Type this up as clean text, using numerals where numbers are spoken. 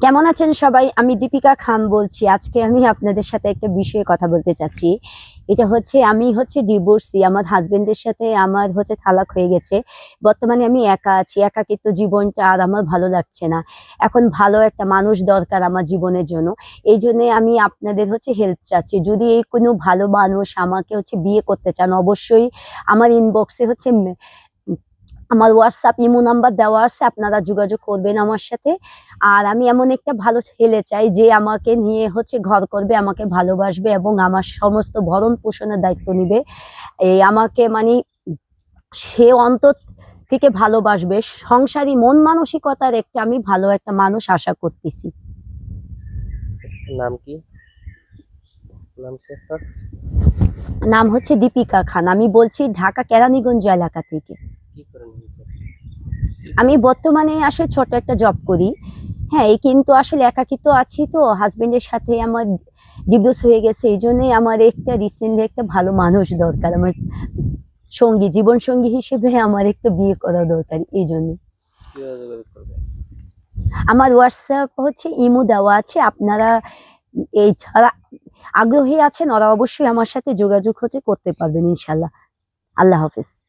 কেমন আছেন সবাই? আমি দীপিকা খান বলছি। আজকে আমি আপনাদের সাথে একটা বিষয়ে কথা বলতে চাচ্ছি। এটা হচ্ছে আমি ডিভোর্সি। আমার হাসব্যান্ডের সাথে আমার তালাক হয়ে গেছে। বর্তমানে আমি একা আছি। একাকিত্ব জীবনটা আর আমার ভালো লাগছে না। এখন ভালো একটা মানুষ দরকার আমার জীবনের জন্য। এইজন্যে আমি আপনাদের হেল্প চাচ্ছি। যদি এই কোনো ভালো মানুষ আমাকে বিয়ে করতে চান, অবশ্যই আমার ইনবক্সে আমার হোয়াটসঅ্যাপ ইমো নাম্বার দেওয়া আছে, আপনারা যোগাযোগ করবেন আমার সাথে। আর আমি এমন একটা ভালো ছেলে চাই যে আমাকে নিয়ে ঘর করবে, আমাকে ভালোবাসবে এবং আমার সমস্ত ভরণ পোষণের দায়িত্ব নিবে। এই আমাকে মানে সে অন্তর থেকে ভালোবাসবে, সংসারী মন মানসিকতার একটা আমি ভালো একটা মানুষ আশা করতেছি। নাম কি? নাম কি আপনার? নাম দীপিকা খান। আমি বলছি ঢাকা কেরানীগঞ্জ এলাকা থেকে। কি করেন? আমি বর্তমানে আসলে ছোট একটা জব করি। হ্যাঁ, এই কিন্তু আসলে একাকিত্ব আছি, তো হাজবেন্ডের সাথে আমার ডিভোর্স হয়ে গেছে। এই জন্যই আমার একটা রিসেন্টলি একটা ভালো মানুষ দরকার, আমার সঙ্গী, জীবন সঙ্গী হিসেবে আমার একটা বিয়ে করা দরকার। এই জন্য কিভাবে যোগাযোগ করবেন? আমার হোয়াটসঅ্যাপ ইমো দেওয়া আছে। আপনারা এই ছাড়া আগ্রহী আছেন, ওরা অবশ্যই আমার সাথে যোগাযোগ করতে পারবেন ইনশাল্লাহ। আল্লাহ হাফেজ।